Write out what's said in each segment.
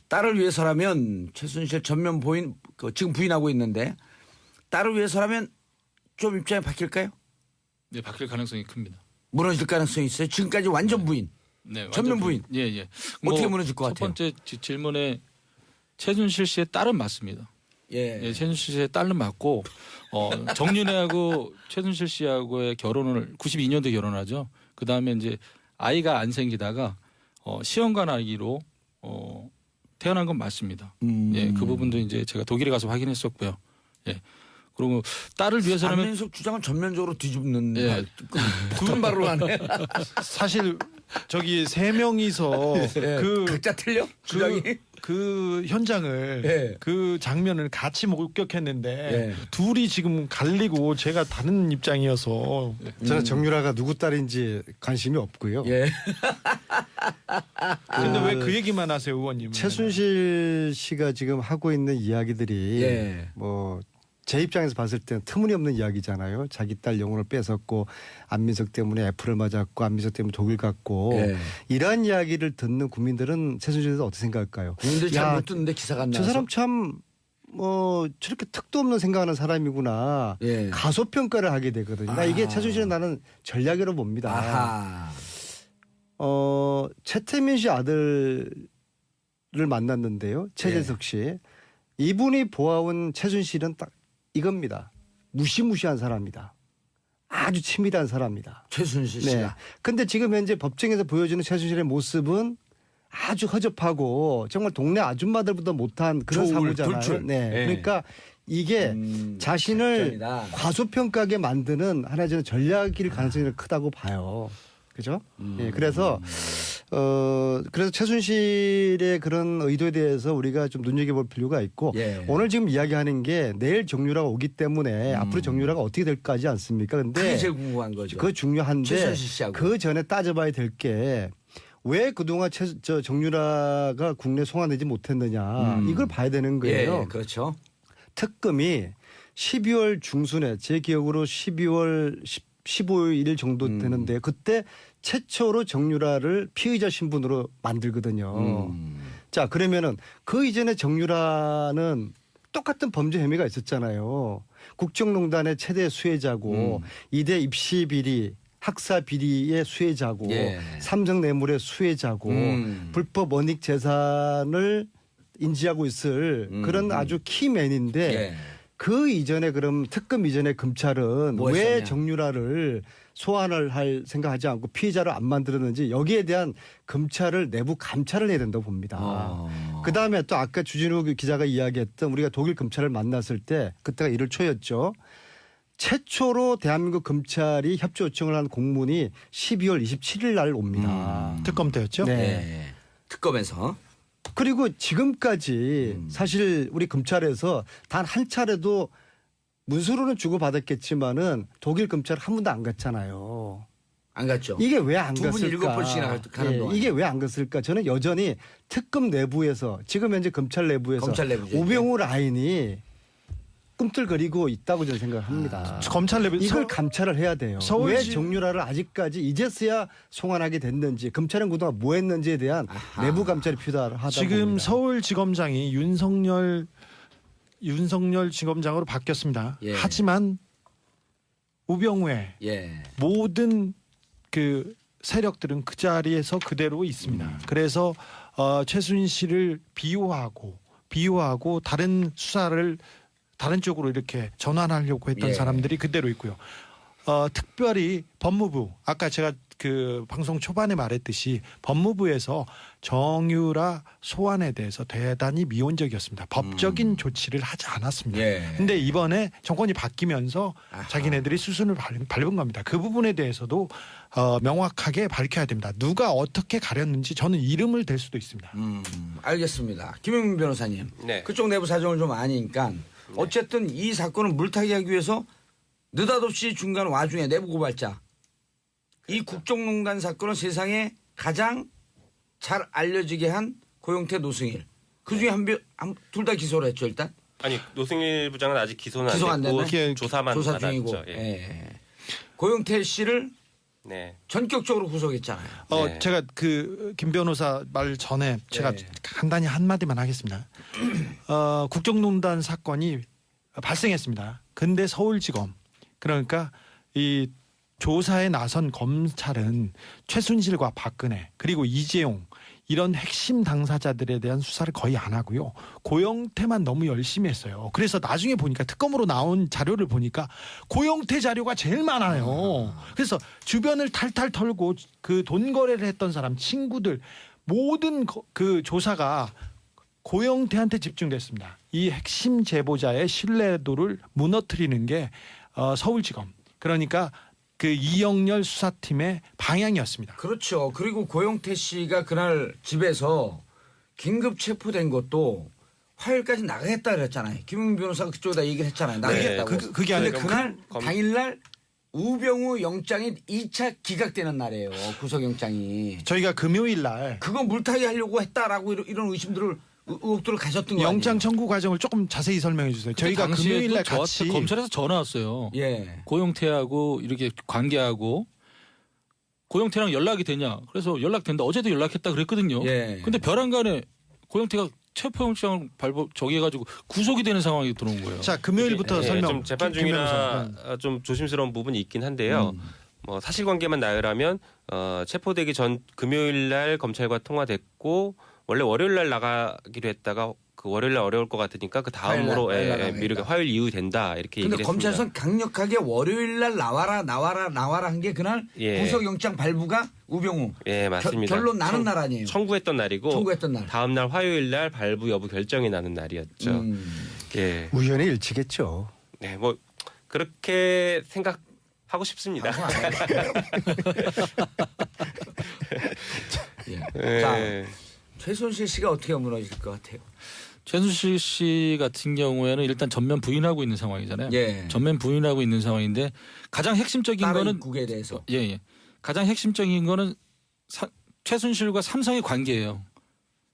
딸을 위해서라면 최순실 전면 부인 지금 부인하고 있는데 딸을 위해서라면 좀 입장이 바뀔까요? 네, 바뀔 가능성이 큽니다. 무너질 가능성이 있어요. 지금까지 완전 부인. 네, 전면 부인. 예. 어떻게 무너질 것 첫 같아요? 번째 질문에 최순실 씨의 딸은 맞습니다. 예. 최순실 씨의 딸은 맞고 정윤회하고 최순실 씨하고의 결혼을 92년도에 결혼하죠. 그 다음에 이제 아이가 안 생기다가 시험관 아기로 태어난 건 맞습니다. 예, 그 부분도 이제 제가 독일에 가서 확인했었고요. 예. 그리고 딸을 위해서라면 안민석 주장은 전면적으로 뒤집는 두 발로 하네. 사실 저기 세 명이서 각자 틀려? 주장이? 그 현장을 예. 그 장면을 같이 목격했는데 예. 둘이 지금 갈리고 제가 다른 입장이어서 저는 정유라가 누구 딸인지 관심이 없고요. 예. 근데 왜 그 얘기만 하세요, 의원님? 최순실 씨가 지금 하고 있는 이야기들이 예. 뭐 제 입장에서 봤을 때는 터무니없는 이야기잖아요. 자기 딸 영혼을 뺏었고 안민석 때문에 애플을 맞았고 안민석 때문에 독일 갔고 예. 이러한 이야기를 듣는 국민들은 최순실에 대해서 어떻게 생각할까요? 국민들이 잘 못 듣는데 기사가 안 저 나와서. 사람 참 저렇게 턱도 없는 생각하는 사람이구나. 예. 가소평가를 하게 되거든요. 나 이게 최순실은 나는 전략이라고 봅니다. 아하. 최태민 씨 아들을 만났는데요. 최재석 씨. 이분이 보아온 최순실은 딱 이겁니다. 무시무시한 사람이다. 아주 치밀한 사람이다. 최순실 씨가. 근데 지금 현재 법정에서 보여주는 최순실의 모습은 아주 허접하고 정말 동네 아줌마들보다 못한 그런 조울, 사고잖아요. 돌출. 네. 네. 그러니까 이게 자신을 작전이다. 과소평가하게 만드는 하나의 저는 전략일 가능성이 크다고 봐요. 그죠? 예, 그래서 최순실의 그런 의도에 대해서 우리가 좀 눈여겨볼 필요가 있고 예. 오늘 지금 이야기하는 게 내일 정유라가 오기 때문에 앞으로 정유라가 어떻게 될까 하지 않습니까? 근데 그게 제일 궁금한 거죠. 그거 중요한데 최순실 씨하고. 그 전에 따져봐야 될 게 왜 그동안 정유라가 국내 송환되지 못했느냐 이걸 봐야 되는 거예요. 예, 그렇죠. 특검이 12월 중순에 제 기억으로 12월 15일 정도 되는데 그때 최초로 정유라를 피의자 신분으로 만들거든요. 자, 그러면은 그 이전에 정유라는 똑같은 범죄 혐의가 있었잖아요. 국정농단의 최대 수혜자고 이대 입시 비리 학사 비리의 수혜자고 예. 삼성 뇌물의 수혜자고 불법 원익 재산을 인지하고 있을 그런 아주 키맨인데 예. 그 이전에 그럼 특검 이전에 검찰은 뭐 왜 했었냐? 정유라를 소환을 할 생각하지 않고 피의자를 안 만들었는지 여기에 대한 검찰을 내부 감찰을 해야 된다고 봅니다. 그다음에 또 아까 주진우 기자가 이야기했던 우리가 독일 검찰을 만났을 때 그때가 1월 초였죠. 최초로 대한민국 검찰이 협조 요청을 한 공문이 12월 27일 날 옵니다. 특검 때였죠? 네. 예. 특검에서. 그리고 지금까지 사실 우리 검찰에서 단 한 차례도 문서로는 주고받았겠지만은 독일 검찰 한 번도 안 갔잖아요. 안 갔죠. 이게 왜 안 두 분 갔을까? 7번씩이나 가는 동안. 이게 왜 안 갔을까? 저는 여전히 특검 내부에서 지금 현재 검찰 내부에서 검찰 내부죠, 우병우 라인이 꿈틀거리고 있다고 저는 생각합니다. 검찰 내부 이걸 감찰을 해야 돼요. 서울시- 왜 정유라를 아직까지 이제서야 송환하게 됐는지 검찰은 그동안 뭐 했는지에 대한 내부 감찰이 필요하다고 지금 봅니다. 서울지검장이 윤석열 지검장으로 바뀌었습니다. 예. 하지만 우병우의 예. 모든 그 세력들은 그 자리에서 그대로 있습니다. 그래서 최순실을 비호하고 다른 수사를 다른 쪽으로 이렇게 전환하려고 했던 예. 사람들이 그대로 있고요. 특별히 법무부 아까 제가 그 방송 초반에 말했듯이 법무부에서 정유라 소환에 대해서 대단히 미온적이었습니다. 법적인 조치를 하지 않았습니다. 예. 근데 이번에 정권이 바뀌면서 아하. 자기네들이 수순을 밟은 겁니다. 그 부분에 대해서도 명확하게 밝혀야 됩니다. 누가 어떻게 가렸는지 저는 이름을 댈 수도 있습니다. 알겠습니다. 김영민 변호사님. 네. 그쪽 내부 사정을 좀 아니까 어쨌든 이 사건을 물타기 하기 위해서 느닷없이 중간 와중에 내부 고발자 이 국정농단 사건을 세상에 가장 잘 알려지게 한 고영태 노승일 그중에 둘 다 기소를 했죠 일단. 아니 노승일 부장은 아직 기소는 기소가 안 안 됐고 됐네? 조사만 조사 받았죠. 중이고. 예. 예. 고영태 씨를 네. 전격적으로 구속했잖아요. 네. 제가 그 김 변호사 말 전에 제가 네. 간단히 한마디만 하겠습니다. 국정농단 사건이 발생했습니다. 근데 서울지검 그러니까 이 조사에 나선 검찰은 최순실과 박근혜 그리고 이재용 이런 핵심 당사자들에 대한 수사를 거의 안 하고요. 고영태만 너무 열심히 했어요. 그래서 나중에 보니까 특검으로 나온 자료를 보니까 고영태 자료가 제일 많아요. 그래서 주변을 탈탈 털고 그 돈 거래를 했던 사람 친구들 모든 그 조사가 고영태한테 집중됐습니다. 이 핵심 제보자의 신뢰도를 무너뜨리는 게 서울지검 그러니까 그 이영렬 수사팀의 방향이었습니다. 그렇죠. 그리고 고영태 씨가 그날 집에서 긴급 체포된 것도 화요일까지 나가겠다 그랬잖아요. 김웅 변호사가 그쪽에다 얘기를 했잖아요. 나가겠다고. 그게 근데 아니라 그날 당일날 우병우 영장이 2차 기각되는 날이에요. 구속영장이. 저희가 금요일 날 그거 물타기 하려고 했다라고 이런 의혹들을 가졌던 거 영장 아니에요? 청구 과정을 조금 자세히 설명해 주세요. 저희가 금요일 날 같이 검찰에서 전화 왔어요. 예. 고영태하고 이렇게 관계하고 고영태랑 연락이 되냐? 그래서 연락된다. 어제도 연락했다 그랬거든요. 예. 근데 벼랑간에 고영태가 체포영장을 저기해가지고 구속이 되는 상황이 들어온 거예요. 자 금요일부터 네, 설명. 좀 재판 김 변호사. 중이라 좀 조심스러운 부분이 있긴 한데요. 뭐 사실관계만 나열하면 체포되기 전 금요일 날 검찰과 통화됐고 원래 월요일 날 나가기로 했다가 그 월요일 날 어려울 것 같으니까 그 다음으로 화요일 날 나가겠다. 미루게 화요일 이후 된다 이렇게 근데 얘기를 검찰에서는 했습니다. 강력하게 월요일 날 나와라 한 게 그날 예. 구속영장 발부가 우병우. 예, 맞습니다. 결론 나는 날 아니에요. 청구했던 날이고 청구했던 날. 다음 날 화요일 날 발부 여부 결정이 나는 날이었죠. 예. 우연의 일치겠죠. 네, 뭐 그렇게 생각하고 싶습니다. 예. 자, 예. 최순실 씨가 어떻게 무너질 것 같아요? 최순실 씨 같은 경우에는 일단 전면 부인하고 있는 상황이잖아요. 예. 전면 부인하고 있는 상황인데 가장 핵심적인 다른 거는 국에 대해서. 예. 가장 핵심적인 거는 최순실과 삼성의 관계예요.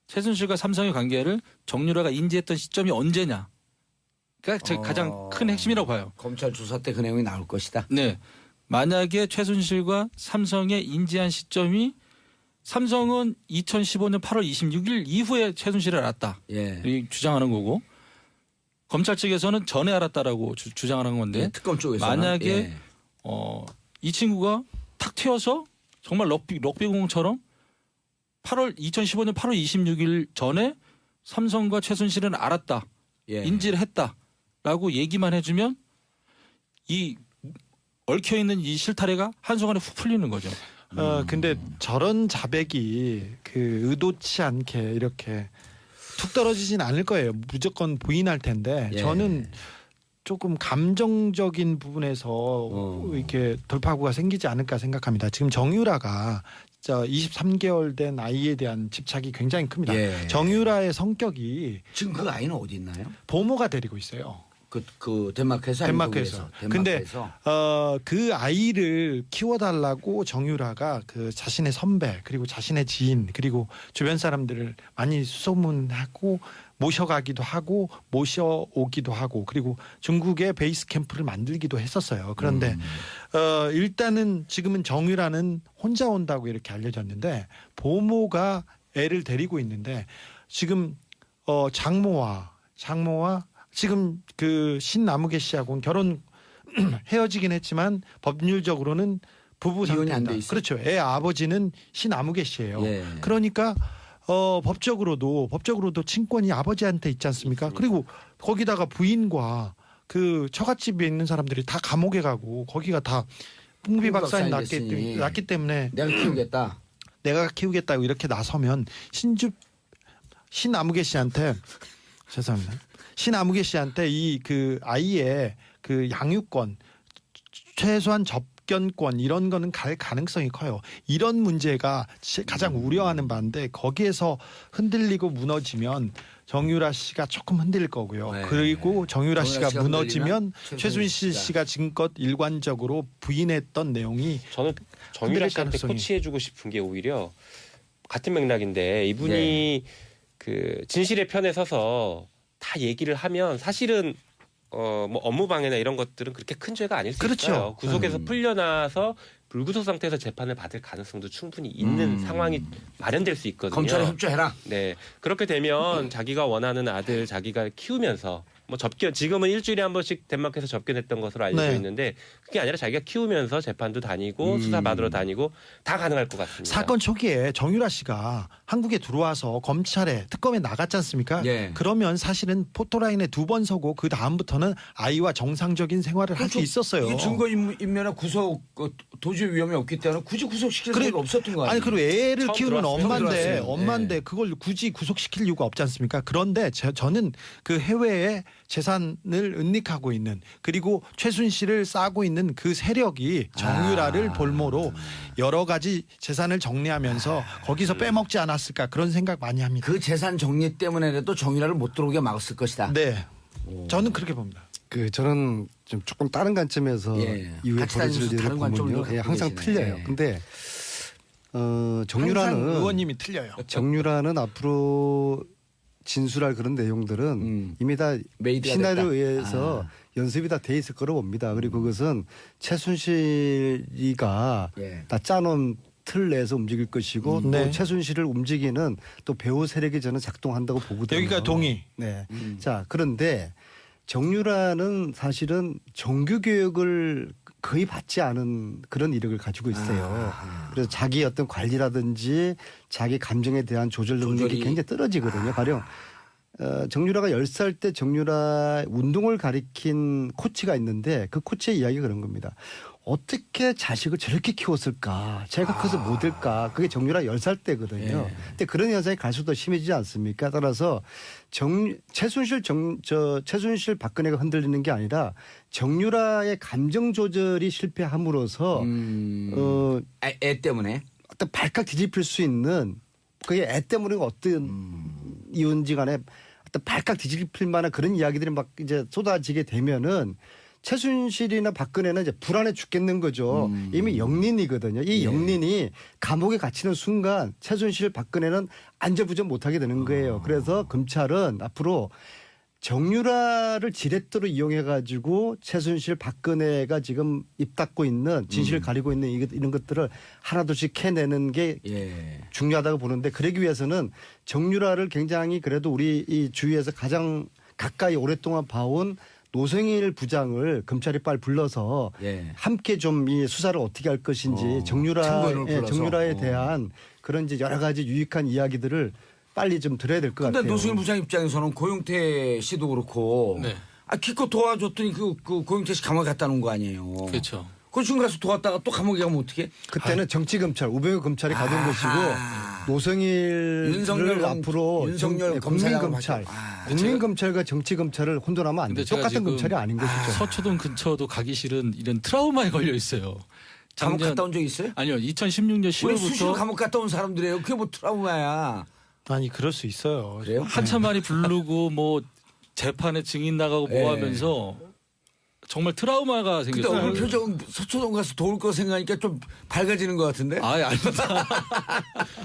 최순실과 삼성의 관계를 정유라가 인지했던 시점이 언제냐. 그러니까 제가 가장 큰 핵심이라고 봐요. 검찰 조사 때 그 내용이 나올 것이다. 네. 만약에 최순실과 삼성의 인지한 시점이 삼성은 2015년 8월 26일 이후에 최순실을 알았다. 예. 이 주장하는 거고 검찰 측에서는 전에 알았다라고 주장하는 건데 예, 특검 쪽에서 만약에 이 친구가 탁 튀어서 정말 럭비공처럼 2015년 8월 26일 전에 삼성과 최순실은 알았다. 예. 인지를 했다라고 얘기만 해주면 이 얽혀있는 이 실타래가 한순간에 훅 풀리는 거죠. 근데 저런 자백이 그 의도치 않게 이렇게 툭 떨어지진 않을 거예요. 무조건 부인할 텐데 예. 저는 조금 감정적인 부분에서 이렇게 돌파구가 생기지 않을까 생각합니다. 지금 정유라가 23개월 된 아이에 대한 집착이 굉장히 큽니다. 예. 정유라의 성격이 지금 그 아이는 어디 있나요? 보모가 데리고 있어요. 그 덴마크에서 아니면 덴마크에서. 독일에서? 근데 덴마크에서. 그 아이를 키워달라고 정유라가 그 자신의 선배 그리고 자신의 지인 그리고 주변 사람들을 많이 수소문하고 모셔가기도 하고 모셔오기도 하고 그리고 중국에 베이스 캠프를 만들기도 했었어요. 그런데 일단은 지금은 정유라는 혼자 온다고 이렇게 알려졌는데 보모가 애를 데리고 있는데 지금 장모와 지금 그 신나무개 씨하고는 결혼 헤어지긴 했지만 법률적으로는 부부 이혼이 안 상태입니다. 돼 있어요? 그렇죠. 애 아버지는 신나무개 씨예요. 예. 그러니까 법적으로도 친권이 아버지한테 있지 않습니까? 그리고 거기다가 부인과 그 처갓집에 있는 사람들이 다 감옥에 가고 거기가 다 풍비박산이 됐으니 났기 때문에 내가 키우겠다고 이렇게 나서면 신나무개 씨한테 죄송합니다. 신아무개 씨한테 이 그 아이의 그 양육권, 최소한 접견권 이런 거는 갈 가능성이 커요. 이런 문제가 가장 우려하는 바인데 거기에서 흔들리고 무너지면 정유라 씨가 조금 흔들릴 거고요. 네. 그리고 정유라 씨가 무너지면 흔들리면 최순실 씨가 지금껏 일관적으로 부인했던 내용이 저는 정유라 흔들릴 씨한테 가능성이. 코치해주고 싶은 게 오히려 같은 맥락인데 이분이 그 진실의 편에 서서 다 얘기를 하면 사실은 뭐 업무 방해나 이런 것들은 그렇게 큰 죄가 아닐 수 그렇죠. 있어요. 구속에서 풀려나서 불구속 상태에서 재판을 받을 가능성도 충분히 있는 상황이 마련될 수 있거든요. 검찰에 협조해라. 네. 그렇게 되면 자기가 원하는 아들 자기가 키우면서 뭐 지금은 일주일에 한 번씩 덴마크에서 접견했던 것으로 알려져 네. 있는데 그게 아니라 자기가 키우면서 재판도 다니고 수사 받으러 다니고 다 가능할 것 같습니다. 사건 초기에 정유라 씨가 한국에 들어와서 검찰에 특검에 나갔지 않습니까? 예. 그러면 사실은 포토라인에 2번 서고 그 다음부터는 아이와 정상적인 생활을 할 수 있었어요. 이게 증거 인멸이나 구속 도주 위험이 없기 때문에 굳이 구속시킬 필요가 없었던 거 아니에요? 아니 그리고 애를 처음 키우는 들어왔어요. 엄마인데 그걸 굳이 구속시킬 이유가 없지 않습니까? 그런데 저는 그 해외에 재산을 은닉하고 있는 그리고 최순실을 싸고 있는 그 세력이 정유라를 볼모로 여러 가지 재산을 정리하면서 거기서 빼먹지 않았을까 그런 생각 많이 합니다. 그 재산 정리 때문에라도 정유라를 못 들어오게 막았을 것이다. 네, 저는 그렇게 봅니다. 저는 좀 조금 다른 관점에서 예. 이후에 같이 벌어질 다니면서 일을 다른 관점을 보면요. 갖고 항상 계시네. 틀려요. 예. 근데 항상 정유라는 의원님이 틀려요. 정유라는 앞으로 진술할 그런 내용들은 이미 다 메이드가 시나리오에 됐다. 의해서 연습이 다 돼 있을 거로 봅니다. 그리고 그것은 최순실이가 예. 다 짜놓은 틀 내에서 움직일 것이고 또 네. 최순실을 움직이는 또 배후 세력이 저는 작동한다고 보거든요. 여기가 동의. 네. 자, 그런데 정유라는 사실은 정규 교육을 거의 받지 않은 그런 이력을 가지고 있어요. 그래서 자기 어떤 관리라든지 자기 감정에 대한 조절 능력이 조절이. 굉장히 떨어지거든요. 가령 정유라가 10살 때 정유라 운동을 가리킨 코치가 있는데 그 코치의 이야기가 그런 겁니다. 어떻게 자식을 저렇게 키웠을까? 제가 커서 못 될까? 그게 정유라 10살 때거든요. 예. 근데 그런 현상이 갈수록 더 심해지지 않습니까? 따라서 최순실 박근혜가 흔들리는 게 아니라 정유라의 감정 조절이 실패함으로써 애 때문에. 어떤 발칵 뒤집힐 수 있는 그게 애 때문에 어떤 이유인지 간에 어떤 발칵 뒤집힐 만한 그런 이야기들이 막 이제 쏟아지게 되면은 최순실이나 박근혜는 이제 불안해 죽겠는 거죠. 이미 영린이거든요. 이 영린이 감옥에 갇히는 순간 최순실 박근혜는 안절부절 못하게 되는 거예요. 그래서 검찰은 앞으로 정유라를 지렛대로 이용해가지고 최순실 박근혜가 지금 입 닫고 있는 진실을 가리고 있는 이런 것들을 하나둘씩 캐내는 게 예. 중요하다고 보는데 그러기 위해서는 정유라를 굉장히 그래도 우리 이 주위에서 가장 가까이 오랫동안 봐온 노승일 부장을 검찰이 빨리 불러서 예. 함께 좀 이 수사를 어떻게 할 것인지 참고인을 불러서. 정유라에 대한 그런 이제 여러 가지 유익한 이야기들을 빨리 좀 들어야 될 것 근데 같아요. 노승일 부장 입장에서는 고용태 씨도 그렇고 네. 기껏 도와줬더니 그 고용태 씨 감옥에 갖다 놓은 거 아니에요. 그렇죠. 그 지금 가서 도왔다가 또 감옥에 가면 어떻게? 그때는 정치검찰 우병우 검찰이 가던 것이고 노승일을 윤석열 앞으로 윤석열 검사장으로 국민검찰 바뀌고. 국민검찰과 정치검찰을 혼돈하면 안 근데 돼요. 제가 똑같은 지금 검찰이 아닌 것이죠. 서초동 근처도 가기 싫은 이런 트라우마에 걸려 있어요. 감옥 갔다 온 적 있어요? 아니요. 2016년 우리 수시로 10월부터 감옥 갔다 온 사람들이에요. 그게 뭐 트라우마야. 아니 그럴 수 있어요. 그래요? 한참 만이 부르고 뭐 재판에 증인 나가고 뭐 예. 하면서 정말 트라우마가 근데 생겼어요. 얼굴 표정 서초동 가서 도울 거 생각하니까 좀 밝아지는 것 같은데? 아닙니다.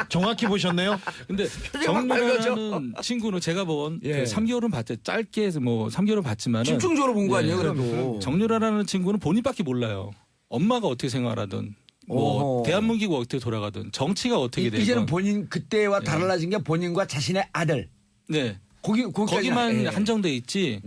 정확히 보셨네요. 근데 표정이 막 정유라는 친구는 제가 본 예. 그 3개월은 봤죠. 짧게 뭐 3개월은 봤지만은 집중적으로 본 거 예. 아니에요, 그래도. 정유라라는 친구는 본인밖에 몰라요. 엄마가 어떻게 생활하든 뭐 어허. 대한민국이 어떻게 돌아가든 정치가 어떻게 되든 이제는 본인 그때와 달라진 게 본인과 자신의 아들. 네. 거기까지 거기만 예. 한정돼 있지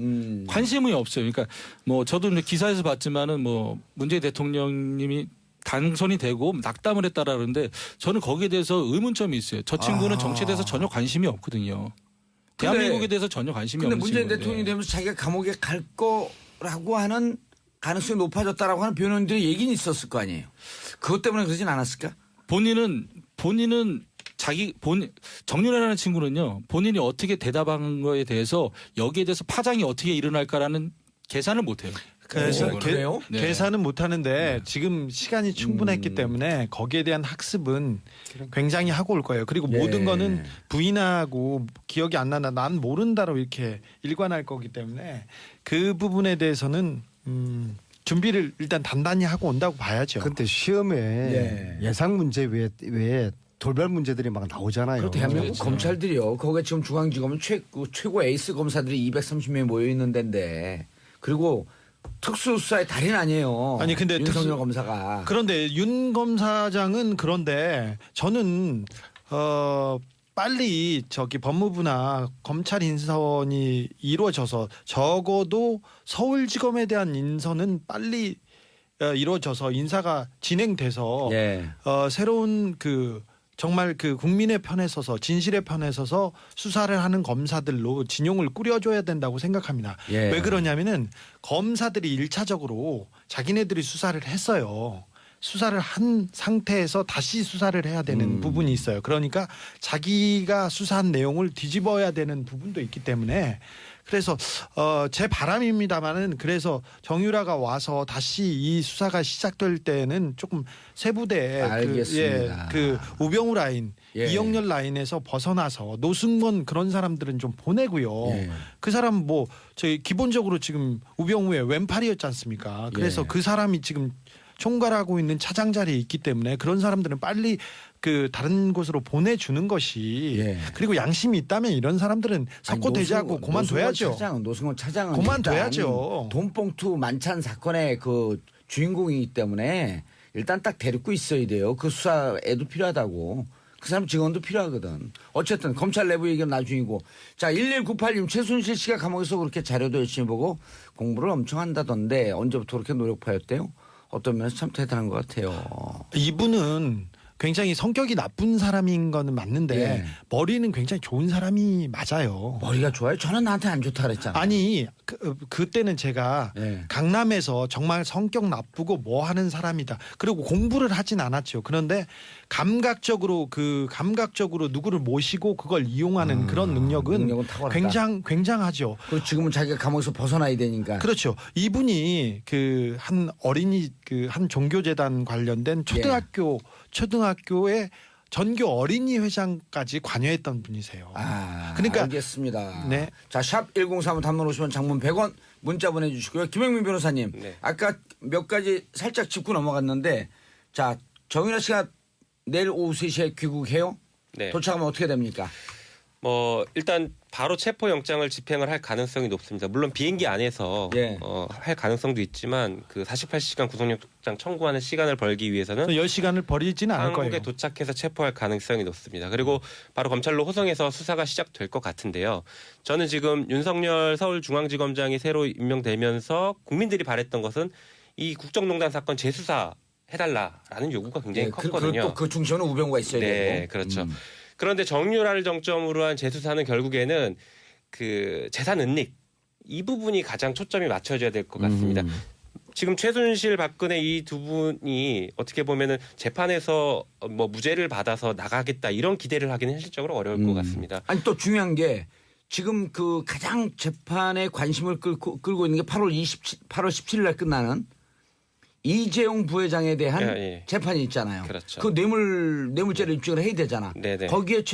관심이 없어요. 그러니까 뭐 저도 이제 기사에서 봤지만은 뭐 문재인 대통령님이 당선이 되고 낙담을 했다라 그러는데 저는 거기에 대해서 의문점이 있어요. 저 친구는 정치에 대해서 전혀 관심이 없거든요. 대한민국에 대해서 전혀 관심이 근데 없는 문재인 친구인데. 대통령이 되면서 자기가 감옥에 갈 거라고 하는 가능성이 높아졌다라고 하는 변호인들의 얘기는 있었을 거 아니에요. 그것 때문에 그러진 않았을까? 본인은 정유라라는 친구는요. 본인이 어떻게 대답한 거에 대해서 여기에 대해서 파장이 어떻게 일어날까라는 계산을 못 해요. 그래서 그래요? 네. 계산은 못 하는데 지금 시간이 충분했기 때문에 거기에 대한 학습은 굉장히 하고 올 거예요. 그리고 예. 모든 거는 부인하고 기억이 안 나나 난 모른다로 이렇게 일관할 거기 때문에 그 부분에 대해서는 준비를 일단 단단히 하고 온다고 봐야죠. 그런데 시험에 예. 예상 문제 외에 돌발 문제들이 막 나오잖아요. 그리고 대한민국 그렇죠. 검찰들이요. 거기에 지금 중앙지검은 최고 에이스 검사들이 230명이 모여 있는 데인데 그리고 특수수사의 달인 아니에요. 아니, 근데 윤석열 검사가. 그런데 윤 검사장은 그런데 저는 빨리 저기 법무부나 검찰 인선이 이루어져서 적어도 서울지검에 대한 인선은 빨리 이루어져서 인사가 진행돼서 예. 새로운 정말 국민의 편에 서서 진실의 편에 서서 수사를 하는 검사들로 진용을 꾸려줘야 된다고 생각합니다. 예. 왜 그러냐면은 검사들이 1차적으로 자기네들이 수사를 했어요. 수사를 한 상태에서 다시 수사를 해야 되는 부분이 있어요. 그러니까 자기가 수사한 내용을 뒤집어야 되는 부분도 있기 때문에 그래서 제 바람입니다만은 그래서 정유라가 와서 다시 이 수사가 시작될 때는 조금 세부대 알겠습니다. 그 우병우 라인, 예. 이영렬 라인에서 벗어나서 노승건 그런 사람들은 좀 보내고요. 예. 그 사람 저희 기본적으로 지금 우병우의 왼팔이었지 않습니까? 그래서 예. 그 사람이 지금 총괄하고 있는 차장 자리에 있기 때문에 그런 사람들은 빨리 다른 곳으로 보내주는 것이 예. 그리고 양심이 있다면 이런 사람들은 석고대지하고 그만둬야죠. 노승건 차장은 그만둬야죠. 일단 돈봉투 만찬 사건의 그 주인공이기 때문에 일단 딱 데리고 있어야 돼요. 그 수사에도 필요하다고. 그 사람 직원도 필요하거든. 어쨌든 검찰 내부 얘기는 나중이고. 자, 1198님 최순실 씨가 감옥에서 그렇게 자료도 열심히 보고 공부를 엄청 한다던데 언제부터 그렇게 노력파였대요? 어떤 면에서 참 대단한 것 같아요. 이분은 굉장히 성격이 나쁜 사람인 거는 맞는데 예. 머리는 굉장히 좋은 사람이 맞아요. 머리가 좋아요? 저는 나한테 안 좋다 그랬잖아요. 아니 그때는 제가 예. 강남에서 정말 성격 나쁘고 뭐 하는 사람이다. 그리고 공부를 하진 않았죠. 그런데 감각적으로 누구를 모시고 그걸 이용하는 그런 능력은 탁월하다. 굉장하죠. 그 지금은 자기가 감옥에서 벗어나야 되니까. 그렇죠. 이분이 한 어린이 한 종교재단 관련된 초등학교의 전교 어린이 회장까지 관여했던 분이세요. 그러니까 알겠습니다. 네. 자, 샵 1035 단문 50원 장문 100원 문자 보내주시고요. 김영민 변호사님. 네. 아까 몇 가지 살짝 짚고 넘어갔는데 자, 정윤아 씨가 내일 오후 3시에 귀국해요? 네. 도착하면 어떻게 됩니까? 일단 바로 체포 영장을 집행을 할 가능성이 높습니다. 물론 비행기 안에서 예. 할 가능성도 있지만 그 48시간 구속영장 청구하는 시간을 벌기 위해서는 10시간을 버리지는 않을 한국에 거예요. 도착해서 체포할 가능성이 높습니다. 그리고 바로 검찰로 호송해서 수사가 시작될 것 같은데요. 저는 지금 윤석열 서울중앙지검장이 새로 임명되면서 국민들이 바랬던 것은 이 국정농단 사건 재수사 해달라라는 요구가 굉장히 컸거든요. 또 그 중심에는 우병우가 있어야 네, 되고. 그렇죠. 그런데 정유라를 정점으로 한 재수사는 결국에는 그 재산 은닉 이 부분이 가장 초점이 맞춰져야 될 것 같습니다. 지금 최순실, 박근혜 이 두 분이 어떻게 보면은 재판에서 무죄를 받아서 나가겠다 이런 기대를 하기는 현실적으로 어려울 것 같습니다. 아니 또 중요한 게 지금 그 가장 재판에 관심을 끌고 있는 게 8월 17일 날 끝나는 이재용 부회장에 대한 예. 재판이 있잖아요. 그렇죠. 그 뇌물죄를 입증을 해야 되잖아. 네네. 거기에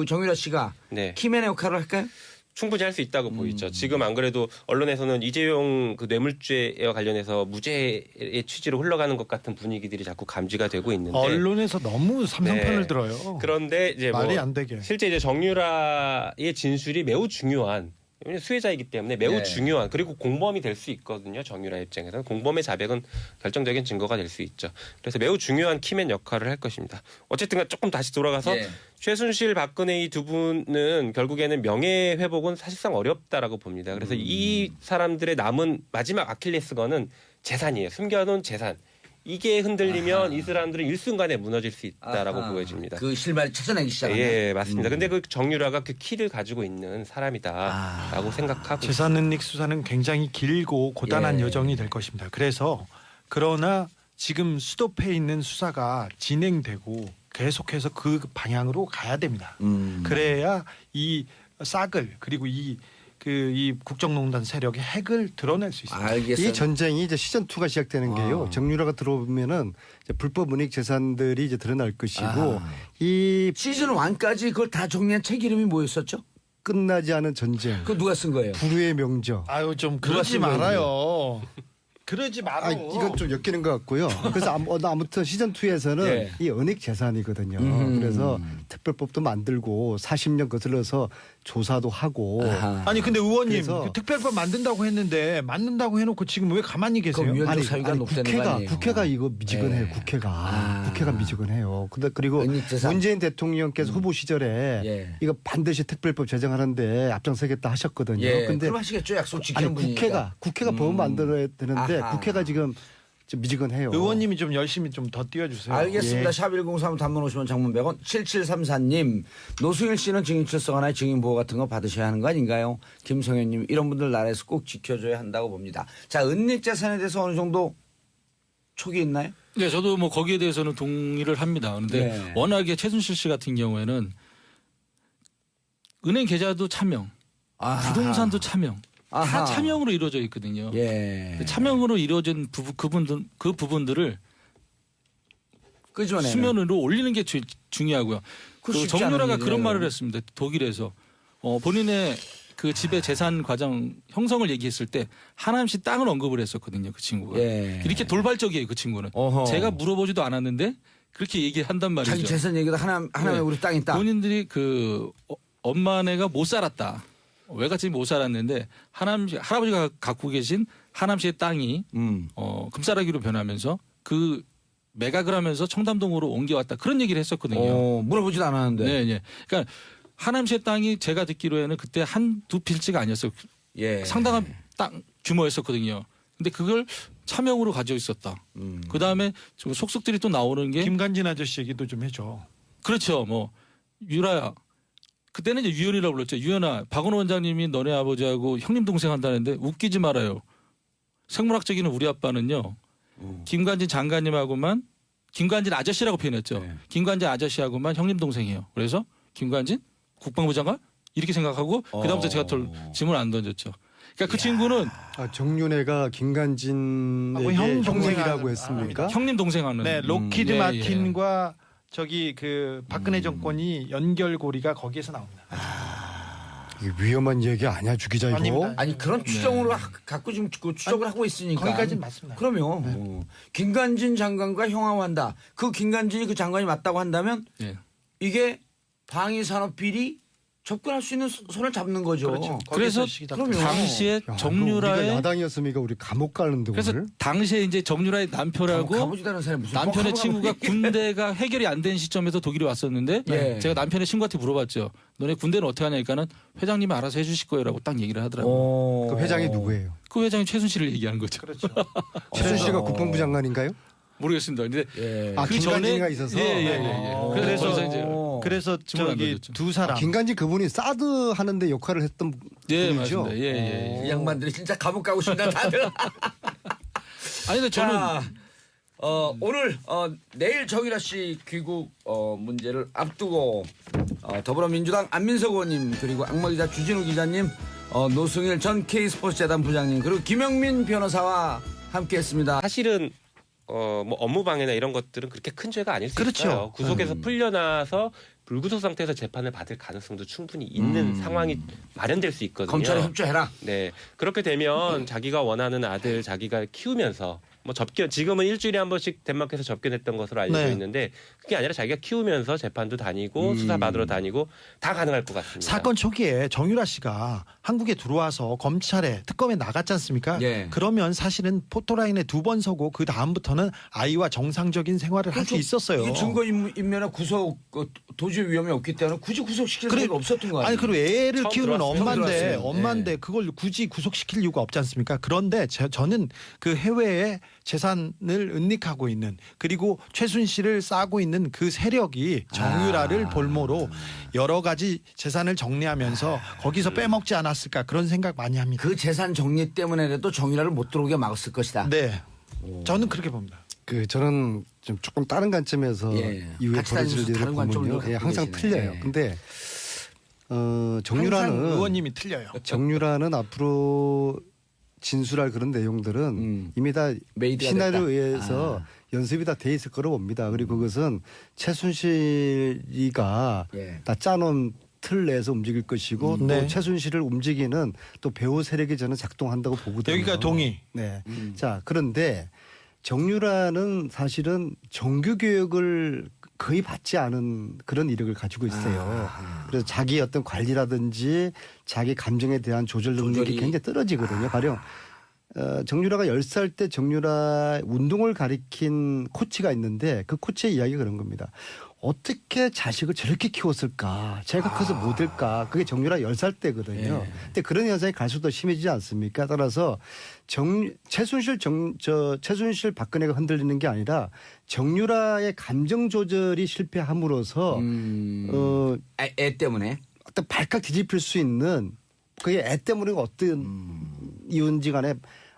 정유라 씨가 네. 키맨의 역할을 할까요? 충분히 할 수 있다고 보이죠. 지금 안 그래도 언론에서는 이재용 그 뇌물죄와 관련해서 무죄의 취지로 흘러가는 것 같은 분위기들이 자꾸 감지가 되고 있는데 언론에서 너무 삼성편을 네. 들어요. 그런데 이제 말이 안 되게. 실제 이제 정유라의 진술이 매우 중요한 왜냐하면 수혜자이기 때문에 매우 네. 중요한 그리고 공범이 될 수 있거든요. 정유라 입장에서는 공범의 자백은 결정적인 증거가 될 수 있죠. 그래서 매우 중요한 키맨 역할을 할 것입니다. 어쨌든 조금 다시 돌아가서 예. 최순실, 박근혜 이 두 분은 결국에는 명예 회복은 사실상 어렵다라고 봅니다. 그래서 이 사람들의 남은 마지막 아킬레스건은 재산이에요. 숨겨놓은 재산. 이게 흔들리면 이 사람들은 일순간에 무너질 수 있다라고 보여집니다. 그 실마리 찾아내기 시작하네. 예, 맞습니다. 근데 그 정유라가 그 키를 가지고 있는 사람이다라고 생각하고 재산 은닉 수사는 굉장히 길고 고단한 예. 여정이 될 것입니다. 그러나 지금 스톱해 있는 수사가 진행되고 계속해서 그 방향으로 가야 됩니다. 그래야 이 싹을 그리고 이 국정농단 세력의 핵을 드러낼 수 있습니다. 알겠어요. 이 전쟁이 이제 시즌 2가 시작되는 게요. 정유라가 들어오면은 이제 불법 은닉 재산들이 이제 드러날 것이고 이 시즌 1까지 그걸 다 정리한 책 이름이 뭐였었죠? 끝나지 않은 전쟁. 그거 누가 쓴 거예요? 불후의 명저. 아유 좀 누가 그러지 쓴 거예요, 말아요. 그러지 말아. 이건 좀 엮이는 것 같고요. 그래서 아무튼 시즌 2에서는 예. 이 은닉 재산이거든요. 그래서 특별법도 만들고 40년 거슬러서 조사도 하고 아하. 아니 근데 의원님 그래서- 그 특별법 만든다고 했는데 만든다고 해놓고 지금 왜 가만히 계세요? 그럼 위원적 아니, 사유가 높다는 거 아니에요? 국회가 이거 미지근해요. 예. 국회가 미지근해요. 근데 그리고 은닉재산. 문재인 대통령께서 후보 시절에 예. 이거 반드시 특별법 제정하는데 앞장서겠다 하셨거든요. 예. 근데 그럼 하시겠죠. 약속 지키는 아니 분이니까. 국회가 법을 만들어야 되는데 아하. 국회가 지금 좀 미지근해요. 의원님이 좀 열심히 좀 더 띄워주세요. 알겠습니다. 예. 샵 1035 단문 50원 장문 100원 7734님 노승일 씨는 증인출석 하나의 증인보호 같은 거 받으셔야 하는 거 아닌가요? 김성현님 이런 분들 나라에서 꼭 지켜줘야 한다고 봅니다. 자 은닉재산에 대해서 어느 정도 촉이 있나요? 네, 저도 뭐 거기에 대해서는 동의를 합니다. 그런데 네. 워낙에 최순실 씨 같은 경우에는 은행 계좌도 차명, 아하. 부동산도 차명, 아하. 다 차명으로 이루어져 있거든요. 예. 차명으로 이루어진 그 부분들을 끄집어내는. 수면으로 올리는 게 중요하고요. 그거 그 쉽지 정유라가 않은 그런 일이에요. 말을 했습니다. 독일에서 본인의 그 집의 재산 과정 형성을 얘기했을 때 하남시 땅을 언급을 했었거든요. 그 친구가 예. 이렇게 돌발적이에요. 그 친구는 어허. 제가 물어보지도 않았는데 그렇게 얘기한단 말이죠. 자기 재산 얘기도 하나에 네. 우리 땅 있다. 본인들이 그 엄마네가 못 살았다. 외갓집이 못 살았는데 하남시 할아버지가 갖고 계신 하남시의 땅이 금싸라기로 변하면서 그 매각을 하면서 청담동으로 옮겨왔다. 그런 얘기를 했었거든요. 물어보지도 않았는데. 네, 네. 그러니까 하남시의 땅이 제가 듣기로에는 그때 한두 필지가 아니었어요. 예. 상당한 땅 규모였었거든요. 근데 그걸 차명으로 가지고 있었다. 그 다음에 속속들이 또 나오는 게 김관진 아저씨 얘기도 좀 해줘. 그렇죠. 뭐 유라야. 그때는 이제 유연이라고 불렀죠. 유연아, 박원호 원장님이 너네 아버지하고 형님 동생 한다는데 웃기지 말아요. 생물학적인 우리 아빠는요. 김관진 장관님하고만 김관진 아저씨라고 표현했죠. 네. 김관진 아저씨하고만 형님 동생이에요. 그래서 김관진 국방부 장관 이렇게 생각하고 그다음부터 제가 질문 안 던졌죠. 그러니까 그 친구는 정윤회가 김관진에게 하고 형 형님이라고 동생 했습니까? 형님 동생 하는. 네, 로키드 예, 마틴과 저기 그 박근혜 정권이 연결고리가 거기에서 나옵니다. 이게 위험한 얘기 아니야 주 기자 이거? 아닙니다. 아니 그런 추정으로 갖고 지금 그 추적을 하고 있으니까. 거기까지는 맞습니다. 그러면 김관진 장관과 형하한다. 그 김관진이 그 장관이 맞다고 한다면 예. 이게 방위산업비리 접근할 수 있는 손을 잡는 거죠. 그렇죠. 그래서 거기서 시작. 그럼요. 당시에 야, 우리가 정유라의 야당이었으니까 우리 감옥 가는데 그래서 오늘? 당시에 이제 정유라의 남편하고 가보지도 않은 사람이 무슨 남편의 꼭 친구가 가보고 군대가 해결이 안 된 시점에서 독일에 왔었는데 예. 제가 남편의 친구한테 물어봤죠. 너네 군대는 어떻게 하냐니까는 회장님이 알아서 해주실 거예요라고 딱 얘기를 하더라고요. 그 회장이 누구예요? 그 회장이 최순실을 얘기하는 거죠. 그렇죠. 최순 씨가 국방부 장관인가요? 모르겠습니다. 근데 예. 아, 그 김관진이가 전에- 있어서? 예. 그래서 더 이상 이제 그래서 질문 안 저기 던졌죠. 두 사람 김관진 그분이 사드 하는데 역할을 했던 예, 분이죠. 맞습니다. 예. 이 양반들이 진짜 감옥 가고 싶다 다들. 아니 근데 저는 자, 오늘 내일 정유라 씨 귀국 문제를 앞두고 더불어민주당 안민석 의원님 그리고 악마기자 주진우 기자님 노승일 전 K스포츠재단 부장님 그리고 김영민 변호사와 함께했습니다. 사실은 뭐 업무 방해나 이런 것들은 그렇게 큰 죄가 아닐 수 그렇죠. 있어요. 구속에서 풀려나서 불구속 상태에서 재판을 받을 가능성도 충분히 있는 상황이 마련될 수 있거든요. 검찰에 협조해라. 네, 그렇게 되면 자기가 원하는 아들 자기가 키우면서 뭐 지금은 일주일에 한 번씩 덴마크에서 접견했던 것으로 알려져 네. 있는데 그게 아니라 자기가 키우면서 재판도 다니고 수사 받으러 다니고 다 가능할 것 같습니다. 사건 초기에 정유라 씨가 한국에 들어와서 검찰에 특검에 나갔지 않습니까? 예. 그러면 사실은 포토라인에 두 번 서고 그 다음부터는 아이와 정상적인 생활을 할 수 그렇죠. 있었어요. 이게 증거 인멸이나 구속 도저히 위험이 없기 때문에 굳이 구속시킬 그래- 필요가 없었던 거 아니에요? 아니 그리고 애를 처음 키우는 들어왔어요. 엄마인데 처음 들어왔어요. 그걸 굳이 구속시킬 이유가 없지 않습니까? 그런데 저는 그 해외에 재산을 은닉하고 있는 그리고 최순실을 싸고 있는 그 세력이 정유라를 볼모로 여러 가지 재산을 정리하면서 거기서 빼먹지 않았을까 그런 생각 많이 합니다. 그 재산 정리 때문에라도 정유라를 못 들어오게 막았을 것이다. 네, 저는 그렇게 봅니다. 저는 좀 조금 다른 관점에서 예. 이후에 같이 벌어질 다니면서 일을 다른 관점으로 보면요. 갖고 항상 계시네. 틀려요. 예. 근데 항상 정유라는 의원님이 틀려요. 정유라는 앞으로 진술할 그런 내용들은 이미 다 메이드가 시나리오에 됐다. 의해서 연습이 다 돼 있을 거로 봅니다. 그리고 그것은 최순실이가 예. 다 짜놓은 틀 내에서 움직일 것이고 또 네. 최순실을 움직이는 또 배후 세력이 저는 작동한다고 보거든요. 여기가 동의. 네. 자, 그런데 정유라는 사실은 정규 교육을 거의 받지 않은 그런 이력을 가지고 있어요. 그래서 자기 어떤 관리라든지 자기 감정에 대한 조절 능력이 조절이. 굉장히 떨어지거든요. 가령 정유라가 10살 때 정유라 운동을 가리킨 코치가 있는데 그 코치의 이야기가 그런 겁니다. 어떻게 자식을 저렇게 키웠을까? 제가 커서 뭐 될까? 그게 정유라 10살 때거든요. 예. 근데 그런 현상이 갈수록 더 심해지지 않습니까? 따라서 최순실 박근혜가 흔들리는 게 아니라 정유라의 감정 조절이 실패함으로써 애 때문에. 어떤 발칵 뒤집힐 수 있는 그게 애 때문에 어떤 이유인지 간에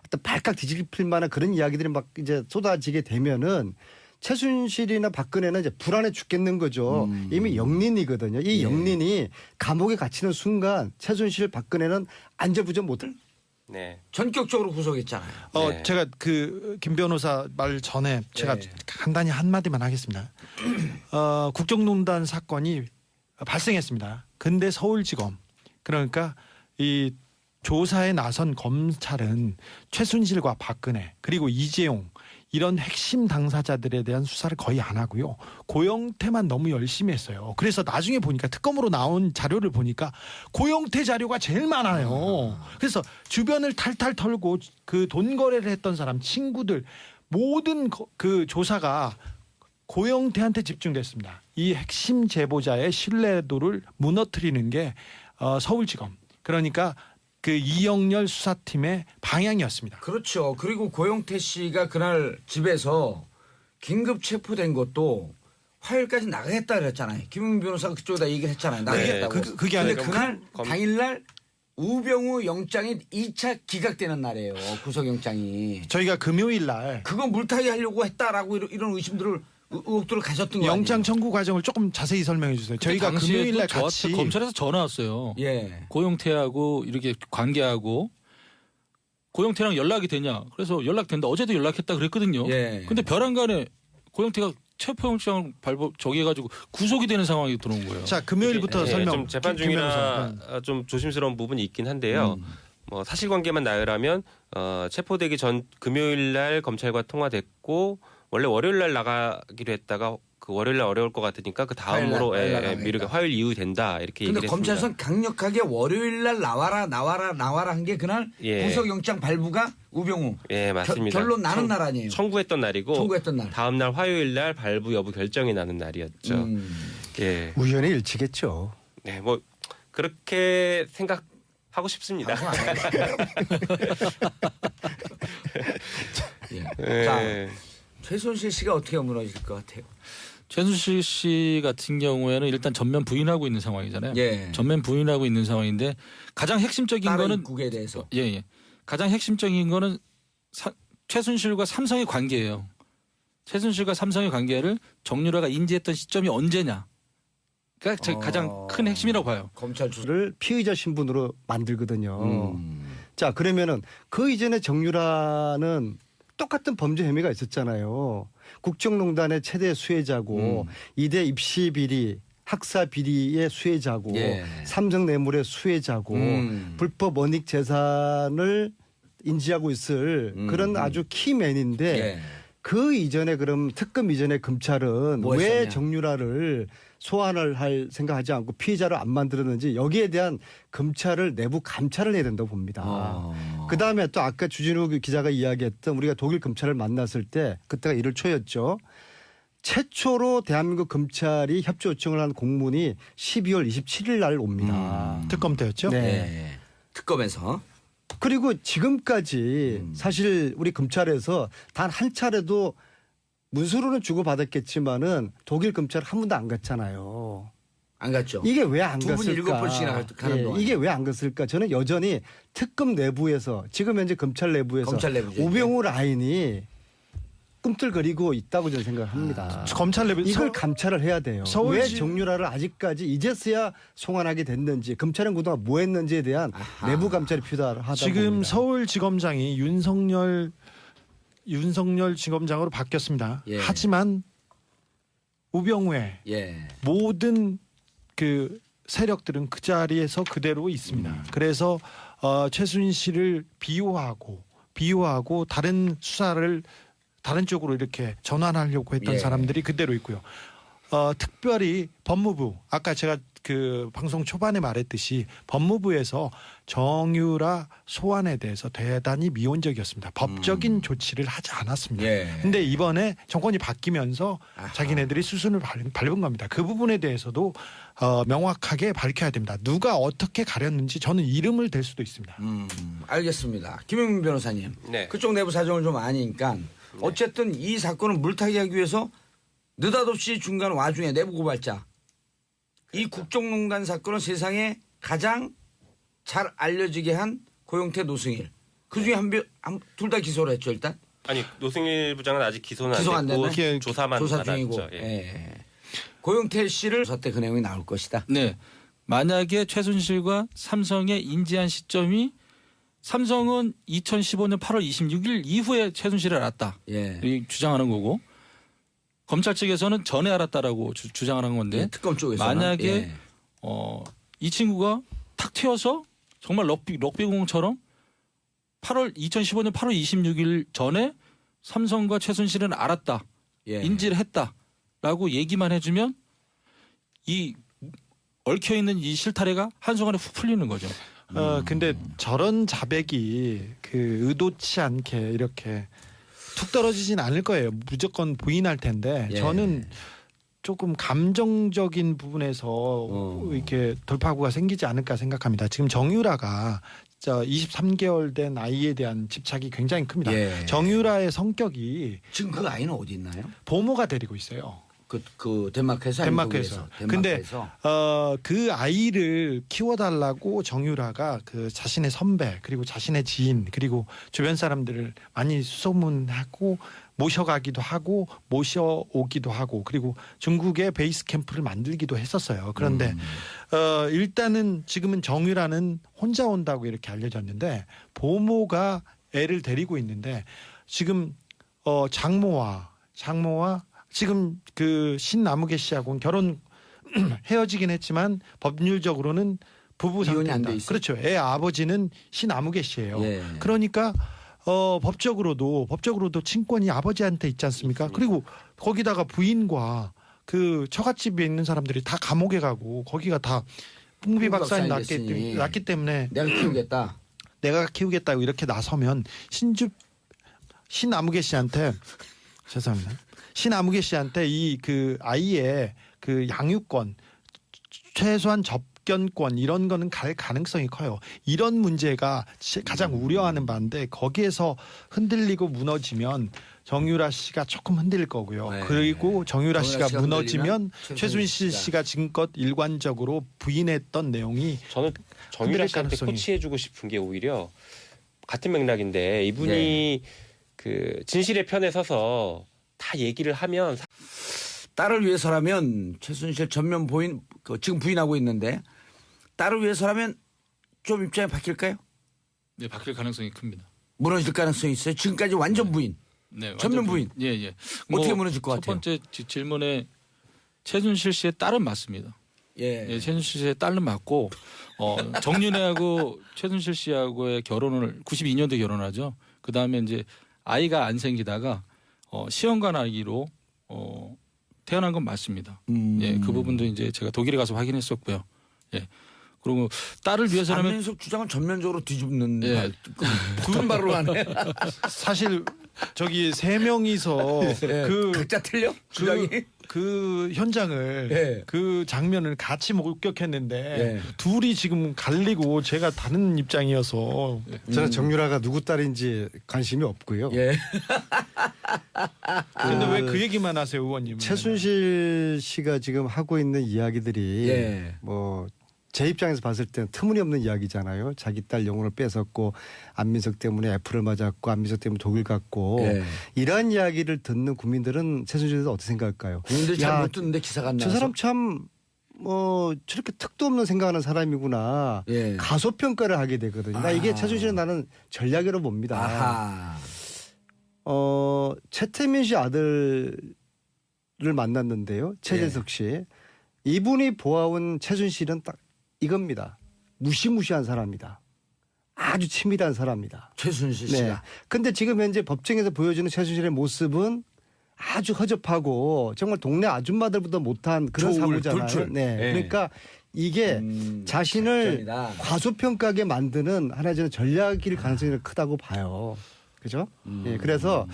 어떤 발칵 뒤집힐 만한 그런 이야기들이 막 이제 쏟아지게 되면은 최순실이나 박근혜는 이제 불안해 죽겠는 거죠. 이미 영린이거든요. 이 영린이 감옥에 갇히는 순간 최순실 박근혜는 안절부절 못할. 네. 전격적으로 구속했잖아요. 네. 제가 그 김 변호사 말 전에 제가 네. 간단히 한마디만 하겠습니다. 국정농단 사건이 발생했습니다. 근데 서울지검 그러니까 이 조사에 나선 검찰은 최순실과 박근혜 그리고 이재용 이런 핵심 당사자들에 대한 수사를 거의 안 하고요. 고영태만 너무 열심히 했어요. 그래서 나중에 보니까 특검으로 나온 자료를 보니까 고영태 자료가 제일 많아요. 그래서 주변을 탈탈 털고 그 돈 거래를 했던 사람 친구들 모든 그 조사가 고영태한테 집중됐습니다. 이 핵심 제보자의 신뢰도를 무너뜨리는 게 서울지검 그러니까 그 이영렬 수사팀의 방향이었습니다. 그렇죠. 그리고 고영태 씨가 그날 집에서 긴급 체포된 것도 화요일까지 나가겠다 그랬잖아요. 김용민 변호사가 그쪽에다 얘기를 했잖아요. 나가겠다고. 그게 근데 아니라 그날 검- 당일날 우병우 영장이 2차 기각되는 날이에요. 구속영장이. 저희가 금요일 날 그거 물타기 하려고 했다라고 이런 의심들을 의혹들을 가졌던 거 영장 아니에요? 청구 과정을 조금 자세히 설명해 주세요. 저희가 금요일 날 같이 검찰에서 전화 왔어요. 예. 고영태하고 이렇게 관계하고 고영태랑 연락이 되냐? 그래서 연락된다. 어제도 연락했다 그랬거든요. 예. 근데 벼랑간에 고영태가 체포영장을 정해가지고 구속이 되는 상황이 들어온 거예요. 자 금요일부터 예, 설명. 좀 재판 김 변호사. 중이라 좀 조심스러운 부분이 있긴 한데요. 뭐 사실관계만 나열하면 체포되기 전 금요일 날 검찰과 통화됐고 원래 월요일 날 나가기로 했다가 그 월요일 날 어려울 것 같으니까 그 다음으로 화요일 날 미루게 화요일 이후 된다 이렇게 근데 얘기를 검찰에서는 했습니다. 강력하게 월요일 날 나와라 한 게 그날 예. 구속영장 발부가 우병우. 예, 맞습니다. 결론 나는 날 아니에요. 청구했던 날이고 청구했던 날. 다음 날 화요일 날 발부 여부 결정이 나는 날이었죠. 예. 우연의 일치겠죠. 네, 뭐 그렇게 생각하고 싶습니다. 예. 자, 예. 최순실 씨가 어떻게 무너질 것 같아요? 최순실 씨 같은 경우에는 일단 전면 부인하고 있는 상황이잖아요. 예. 전면 부인하고 있는 상황인데 가장 핵심적인 다른 거는 입국에 대해서. 예. 가장 핵심적인 거는 최순실과 삼성의 관계예요. 최순실과 삼성의 관계를 정유라가 인지했던 시점이 언제냐. 그러니까 제 가장 큰 핵심이라고 봐요. 검찰 수사. 를 피의자 신분으로 만들거든요. 자 그러면은 그 이전에 정유라는 똑같은 범죄 혐의가 있었잖아요. 국정농단의 최대 수혜자고 이대 입시 비리, 학사 비리의 수혜자고 예. 삼성 뇌물의 수혜자고 불법 원익 재산을 인지하고 있을 그런 아주 키맨인데 예. 그 이전에 그럼 특검 이전에 검찰은 뭐 왜 했었냐? 정유라를 소환을 할 생각하지 않고 피의자를 안 만들었는지 여기에 대한 검찰을 내부 감찰을 해야 된다고 봅니다. 그다음에 또 아까 주진우 기자가 이야기했던 우리가 독일 검찰을 만났을 때 그때가 1월 초였죠. 최초로 대한민국 검찰이 협조 요청을 한 공문이 12월 27일 날 옵니다. 특검 때였죠. 네. 예. 특검에서. 그리고 지금까지 사실 우리 검찰에서 단 한 차례도 문서로는 주고받았겠지만은 독일 검찰 한 번도 안 갔잖아요. 안 갔죠. 이게 왜 안 두 분 갔을까? 7번씩이나 가는 동안. 이게 왜 안 갔을까? 저는 여전히 특검 내부에서 지금 현재 검찰 내부에서 검찰 내부죠. 오병우 라인이 꿈틀거리고 있다고 저는 생각합니다. 검찰 내부 이걸 감찰을 해야 돼요. 서울시- 왜 정유라를 아직까지 이제서야 송환하게 됐는지 검찰은 그동안 뭐 했는지에 대한 내부 감찰이 필요하다고 지금 봅니다. 서울지검장이 윤석열 지검장으로 바뀌었습니다. 예. 하지만 우병우의 예. 모든 그 세력들은 그 자리에서 그대로 있습니다. 그래서 최순실을 비호하고 다른 수사를 다른 쪽으로 이렇게 전환하려고 했던 예. 사람들이 그대로 있고요. 특별히 법무부 아까 제가 그 방송 초반에 말했듯이 법무부에서 정유라 소환에 대해서 대단히 미온적이었습니다. 법적인 조치를 하지 않았습니다. 예. 근데 이번에 정권이 바뀌면서 아하. 자기네들이 수순을 밟은 겁니다. 그 부분에 대해서도 명확하게 밝혀야 됩니다. 누가 어떻게 가렸는지 저는 이름을 댈 수도 있습니다. 알겠습니다. 김영민 변호사님. 네. 그쪽 내부 사정을 좀 아니까 어쨌든 이 사건을 물타기 하기 위해서 느닷없이 중간 와중에 내부 고발자 이 국정농단 사건은 세상에 가장 잘 알려지게 한 고영태 노승일 그중에 둘 다 기소를 했죠 일단 아니 노승일 부장은 아직 기소는 기소 안 안 됐고 됐네? 조사만 조사 받았죠. 중이고 예. 예. 고영태 씨를 조사 때 그 내용이 나올 것이다. 네. 만약에 최순실과 삼성의 인지한 시점이 삼성은 2015년 8월 26일 이후에 최순실을 알았다. 예. 이 주장하는 거고 검찰 측에서는 전에 알았다라고 주장하는 건데 예, 특검 쪽에서 만약에 이 친구가 탁 튀어서 정말 럭비공처럼 2015년 8월 26일 전에 삼성과 최순실은 알았다. 예. 인지를 했다라고 얘기만 해주면 이 얽혀있는 이 실타래가 한순간에 훅 풀리는 거죠. 근데 저런 자백이 그 의도치 않게 이렇게 툭 떨어지진 않을 거예요. 무조건 부인할 텐데 예. 저는 조금 감정적인 부분에서 이렇게 돌파구가 생기지 않을까 생각합니다. 지금 정유라가 23개월 된 아이에 대한 집착이 굉장히 큽니다. 예. 정유라의 성격이 지금 그 아이는 어디 있나요? 보모가 데리고 있어요. 그 덴마크에서 아니면 덴마크에서. 독일에서? 근데 덴마크에서. 그 아이를 키워달라고 정유라가 그 자신의 선배 그리고 자신의 지인 그리고 주변 사람들을 많이 수소문하고 모셔가기도 하고 모셔오기도 하고 그리고 중국에 베이스 캠프를 만들기도 했었어요. 그런데 일단은 지금은 정유라는 혼자 온다고 이렇게 알려졌는데 보모가 애를 데리고 있는데 지금 장모와 지금 그 신나무개 씨하고는 결혼 헤어지긴 했지만 법률적으로는 부부 이혼이 안 상태입니다. 돼 있어요? 그렇죠. 애 아버지는 신나무개 씨예요. 예. 그러니까 법적으로도 친권이 아버지한테 있지 않습니까? 그리고 거기다가 부인과 그 처갓집에 있는 사람들이 다 감옥에 가고 거기가 다 풍비박산이 됐으니 났기 때문에 내가 키우겠다. 키우겠다고 이렇게 나서면 신나무개 씨한테 죄송합니다. 신아무개 씨한테 이 그 아이의 그 양육권, 최소한 접견권 이런 거는 갈 가능성이 커요. 이런 문제가 가장 우려하는 바인데 거기에서 흔들리고 무너지면 정유라 씨가 조금 흔들릴 거고요. 네. 그리고 정유라 씨가 무너지면 흔들리면 최순실 씨가 지금껏 일관적으로 부인했던 내용이 저는 정유라 씨한테 가능성이. 코치해주고 싶은 게 오히려 같은 맥락인데 이분이 그 진실의 편에 서서 다 얘기를 하면 딸을 위해서라면 최순실 전면 부인 지금 부인하고 있는데 딸을 위해서라면 좀 입장이 바뀔까요? 네, 바뀔 가능성이 큽니다. 무너질 가능성이 있어요. 지금까지 완전 부인. 네, 전면 부인. 예, 예. 어떻게 무너질 것 첫 같아요? 번째 질문에 최순실 씨의 딸은 맞습니다. 예. 예, 최순실 씨의 딸은 맞고 정윤회하고 최순실 씨하고의 결혼을 92년도에 결혼하죠. 그 다음에 이제 아이가 안 생기다가 시험관 아기로 태어난 건 맞습니다. 예, 그 부분도 이제 제가 독일에 가서 확인했었고요. 예. 그리고 딸을 위해서라면 안민석 주장은 전면적으로 뒤집는 예. 굳은 발로 하네. 사실 저기 세 명이서 그 각자 틀려? 주장이? 그 현장을 예. 그 장면을 같이 목격했는데 예. 둘이 지금 갈리고 제가 다른 입장이어서 저는 정유라가 누구 딸인지 관심이 없고요. 예. 근데 왜 그 얘기만 하세요, 의원님? 최순실 씨가 지금 하고 있는 이야기들이 예. 뭐 제 입장에서 봤을 때는 터무니없는 이야기잖아요. 자기 딸 영혼을 뺏었고 안민석 때문에 F를 맞았고 안민석 때문에 독일 갔고 예. 이러한 이야기를 듣는 국민들은 최순실에 대해서 어떻게 생각할까요? 국민들이 야, 잘 못 듣는데 기사가 안 저 나와서. 사람 참 저렇게 턱도 없는 생각하는 사람이구나. 예. 가소평가를 하게 되거든요. 나 이게 최순실은 나는 전략이라고 봅니다. 아하. 최태민 씨 아들을 만났는데요. 최재석 씨. 이분이 보아온 최순실은 딱 이겁니다. 무시무시한 사람이다. 아주 치밀한 사람이다. 최순실 네. 씨가. 근데 지금 현재 법정에서 보여주는 최순실의 모습은 아주 허접하고 정말 동네 아줌마들보다 못한 그런 조울, 사고잖아요. 돌출. 네. 네. 그러니까 이게 자신을 작전이다. 과소평가하게 만드는 하나의 저는 전략일 가능성이 크다고 봐요. 그죠? 예, 그래서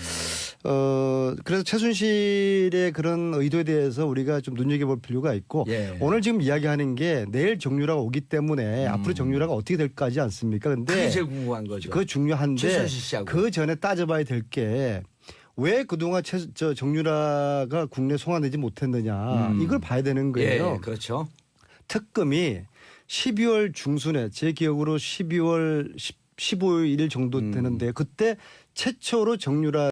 최순실의 그런 의도에 대해서 우리가 좀 눈여겨볼 필요가 있고 예. 오늘 지금 이야기하는 게 내일 정유라가 오기 때문에 앞으로 정유라가 어떻게 될까지 않습니까? 근데 그게 제일 궁금한 거죠. 그거 중요한데 최순실 씨하고. 그 전에 따져봐야 될 게 왜 그동안 정유라가 국내 송환되지 못했느냐 이걸 봐야 되는 거예요. 예, 그렇죠. 특검이 12월 중순에 제 기억으로 12월 15일 정도 되는데 그때 최초로 정유라